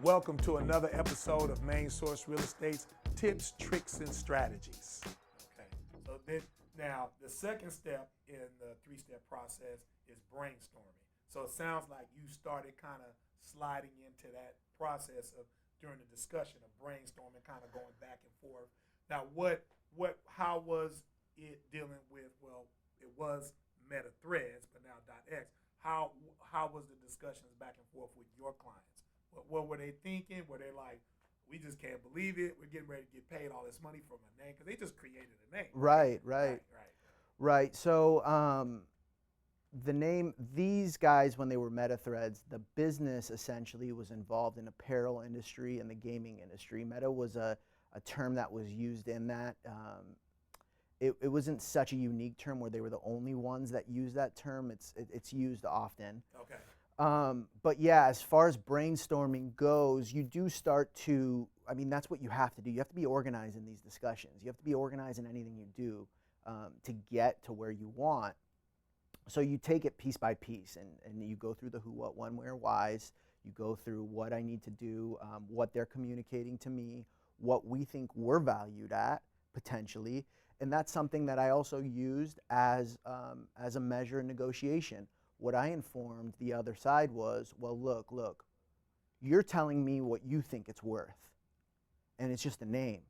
Welcome to another episode of Main Source Real Estate's Tips, Tricks, and Strategies. Okay, so now the second step in the three-step process is brainstorming. So it sounds like you started kind of sliding into that process of during the discussion of brainstorming, kind of going back and forth. Now, how was it dealing with? Well, it was Meta Threads, but now .x. How was the discussions back and forth with your clients? What were they thinking? Were they like, we just can't believe it. We're getting ready to get paid all this money from a name because they just created a name. Right. So the name, these guys, when they were Meta Threads, the business essentially was involved in apparel industry and the gaming industry. Meta was a term that was used in that. It wasn't such a unique term where they were the only ones that use that term. It's used often. Okay. But yeah, as far as brainstorming goes, you do start to, that's what you have to do. You have to be organized in these discussions. You have to be organized in anything you do to get to where you want. So you take it piece by piece and you go through the who, what, when, where, whys. You go through what I need to do, what they're communicating to me, what we think we're valued at, potentially. And that's something that I also used as a measure in negotiation. What I informed the other side was, well, look, you're telling me what you think it's worth, and it's just a name.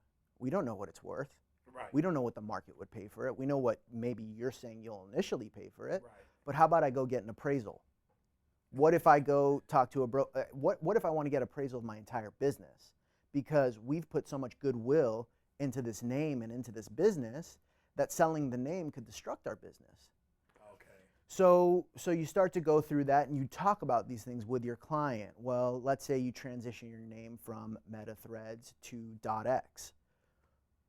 We don't know what it's worth. Right. We don't know what the market would pay for it. We know what maybe you're saying you'll initially pay for it. Right. But how about I go get an appraisal? What if I go talk to what if I want to get appraisal of my entire business? Because we've put so much goodwill into this name and into this business that selling the name could destruct our business. Okay. So you start to go through that and you talk about these things with your client. Well, let's say you transition your name from Meta Threads to .x.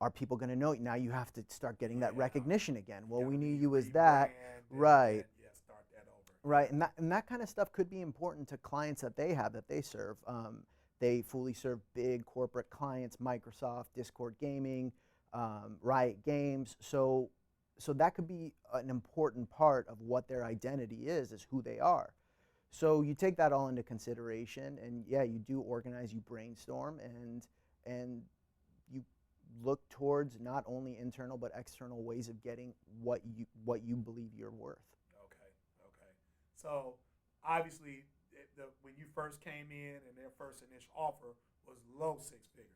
Are people going to know you? Now you have to start getting that recognition again. Well, we knew you as that. Right. Yeah, start that over. Right, and that kind of stuff could be important to clients that they have, that they serve. They fully serve big corporate clients, Microsoft, Discord Gaming, Riot Games. So that could be an important part of what their identity is who they are. So you take that all into consideration, and yeah, you do organize, you brainstorm, and you look towards not only internal but external ways of getting what you believe you're worth. Okay. So obviously, when you first came in and their first initial offer was low six figures.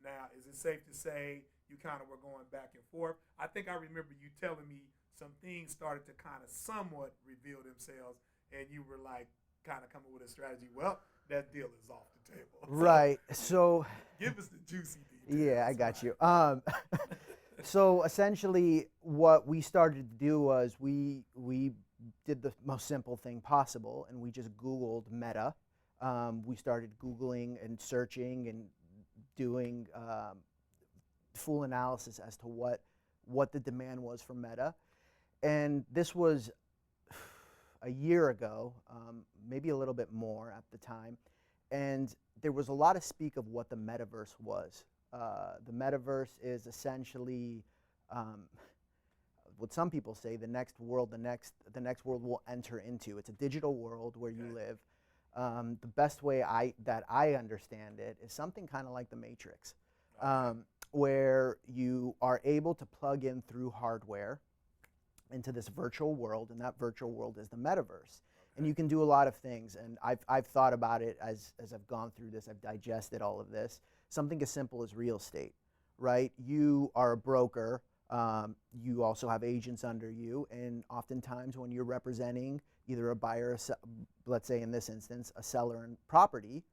Now, is it safe to say you kind of were going back and forth? I think I remember you telling me some things started to kind of somewhat reveal themselves, and you were like kind of coming with a strategy. Well, that deal is off the table. Right. So give us the juicy details. Yeah, I got you. So essentially, what we started to do was we did the most simple thing possible, and we just Googled Meta. We started Googling and searching and doing full analysis as to what the demand was for Meta. And this was a year ago, maybe a little bit more at the time. And there was a lot of speak of what the metaverse was. The metaverse is essentially what some people say the next world we'll enter into. It's a digital world where you live. The best way that I understand it is something kind of like the Matrix, where you are able to plug in through hardware into this virtual world, and that virtual world is the metaverse. And you can do a lot of things, and I've thought about it as I've gone through this, I've digested all of this. Something as simple as real estate, right? You are a broker, you also have agents under you, and oftentimes when you're representing either a buyer, let's say in this instance, a seller in property,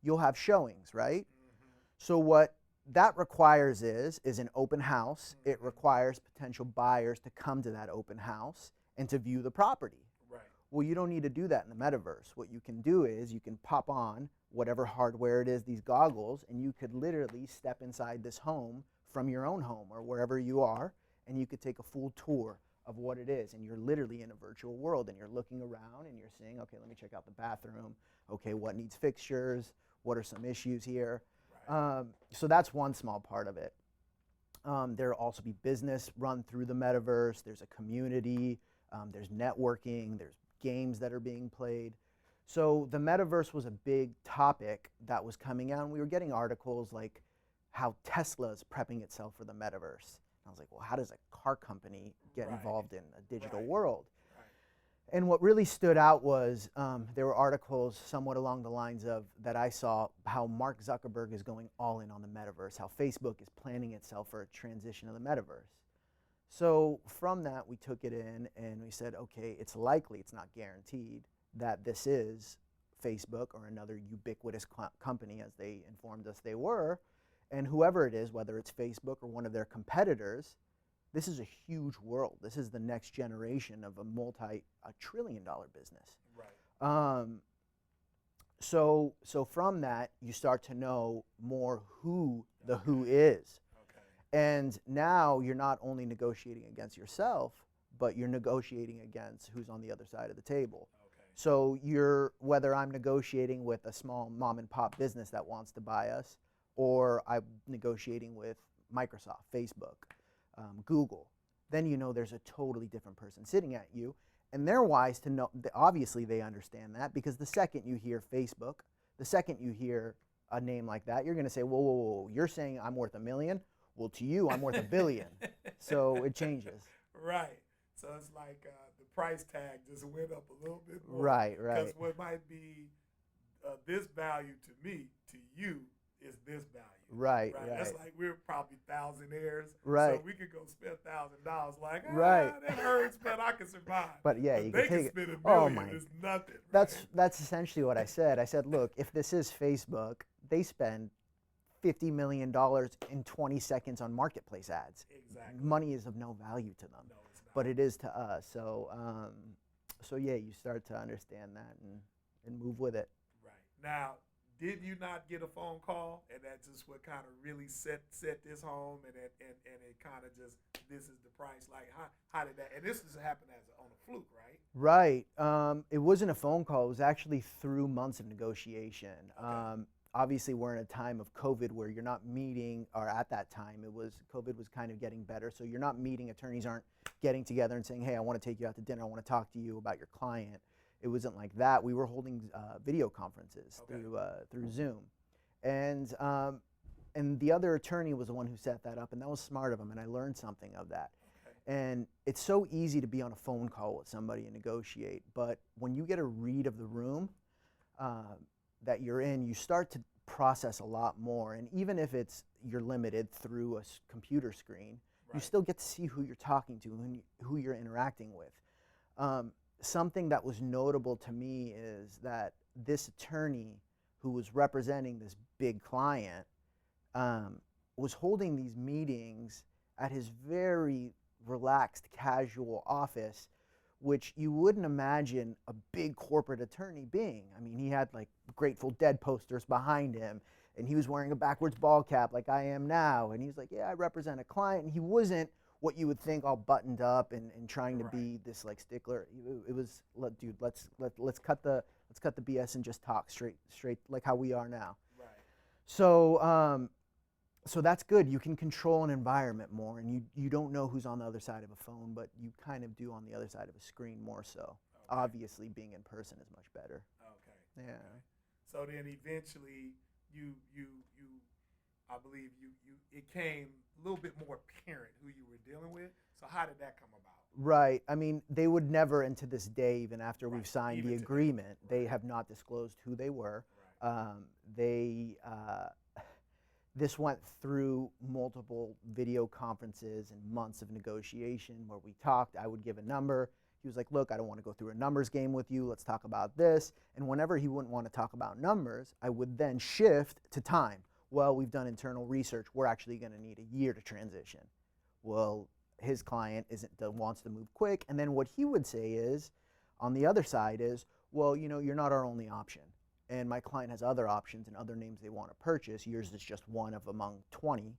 you'll have showings, right? Mm-hmm. So what that requires is an open house. Mm-hmm. It requires potential buyers to come to that open house and to view the property. Right. Well, you don't need to do that in the metaverse. What you can do is you can pop on whatever hardware it is, these goggles, and you could literally step inside this home from your own home or wherever you are, and you could take a full tour of what it is, and you're literally in a virtual world, and you're looking around and you're saying, okay, let me check out the bathroom. Okay, what needs fixtures? What are some issues here? Right. So that's one small part of it. There'll also be business run through the metaverse. There's a community. There's networking. There's games that are being played. So the metaverse was a big topic that was coming out, and we were getting articles like how Tesla's prepping itself for the metaverse. And I was like, well, how does a car company get Right. involved in a digital Right. world? Right. And what really stood out was there were articles somewhat along the lines of that I saw how Mark Zuckerberg is going all in on the metaverse, how Facebook is planning itself for a transition of the metaverse. So from that, we took it in and we said, okay, it's likely, it's not guaranteed, that this is Facebook or another ubiquitous company, as they informed us they were. And whoever it is, whether it's Facebook or one of their competitors, this is a huge world. This is the next generation of a trillion-dollar business. Right. So from that, you start to know more who the who is. Okay. And now you're not only negotiating against yourself, but you're negotiating against who's on the other side of the table. Okay. So whether I'm negotiating with a small mom and pop business that wants to buy us, or I'm negotiating with Microsoft, Facebook, Google, then you know there's a totally different person sitting at you. And they're wise to know, obviously they understand that, because the second you hear Facebook, the second you hear a name like that, you're going to say, whoa, whoa, whoa, you're saying I'm worth $1 million? Well, to you, I'm worth $1 billion. So it changes. Right. So it's like the price tag just went up a little bit more. Right. Because what might be this value to me, to you, is this value. Right. That's like we're probably thousandaires. Right. So we could go spend $1,000 like, Right. that hurts, but I can survive. But yeah, But you they can take it. spend $1 Oh million. my. It's nothing. That's essentially what I said. I said, look, if this is Facebook, they spend $50 million in 20 seconds on marketplace ads. Exactly. Money is of no value to them, No, it's not. but it is to us. So yeah, you start to understand that and move with it. Right. Now, did you not get a phone call, and that's just what kind of really set this home, and it kind of just, this is the price? Like, how did that? And this just happened on a fluke, right? Right. It wasn't a phone call. It was actually through months of negotiation. Okay. Obviously, we're in a time of COVID where you're not meeting, or at that time, COVID was kind of getting better. So you're not meeting, attorneys aren't getting together and saying, hey, I want to take you out to dinner. I want to talk to you about your client. It wasn't like that. We were holding video conferences through Zoom. And the other attorney was the one who set that up, and that was smart of him, and I learned something of that. Okay. And it's so easy to be on a phone call with somebody and negotiate, but when you get a read of the room that you're in, you start to process a lot more. And even if you're limited through a computer screen, you Right. still get to see who you're talking to and who you're interacting with. Something that was notable to me is that this attorney who was representing this big client was holding these meetings at his very relaxed, casual office, which you wouldn't imagine a big corporate attorney being. I mean, he had like Grateful Dead posters behind him, and he was wearing a backwards ball cap like I am now, and he was like, yeah, I represent a client, and he wasn't what you would think all buttoned up and trying to be this like stickler. It was, dude, let's cut the BS and just talk straight like how we are now. Right. So so that's good. You can control an environment more, and you don't know who's on the other side of a phone, but you kind of do on the other side of a screen more so. Okay. Obviously, being in person is much better. Okay. Yeah. Okay. So then eventually you I believe it came a little bit more apparent who you were dealing with. So how did that come about? Right. I mean, they would never, and to this day, even after Right. we've signed Even the today. agreement, they Right. have not disclosed who they were. Right. This went through multiple video conferences and months of negotiation where we talked. I would give a number. He was like, look, I don't want to go through a numbers game with you. Let's talk about this. And whenever he wouldn't want to talk about numbers, I would then shift to time. Well, we've done internal research. We're actually going to need a year to transition. Well, his client wants to move quick. And then what he would say is, on the other side is, well, you're not our only option. And my client has other options and other names they want to purchase. Yours is just one of among 20.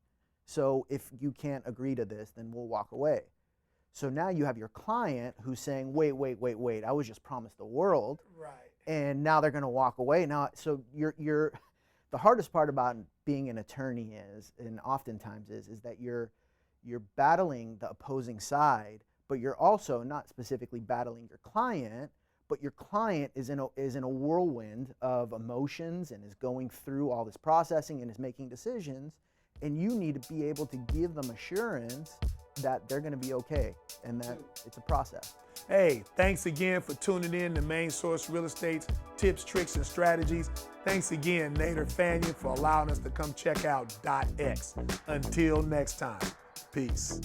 So if you can't agree to this, then we'll walk away. So now you have your client who's saying, wait, I was just promised the world. Right. And now they're going to walk away. Now, so you're the hardest part about being an attorney is, and oftentimes is that you're battling the opposing side, but you're also not specifically battling your client, but your client is in a whirlwind of emotions and is going through all this processing and is making decisions, and you need to be able to give them assurance that they're going to be okay and that it's a process. Hey, thanks again for tuning in to Main Source Real Estate's Tips, Tricks, and Strategies. Thanks again, Nader Fanyan, for allowing us to come check out .x. Until next time, peace.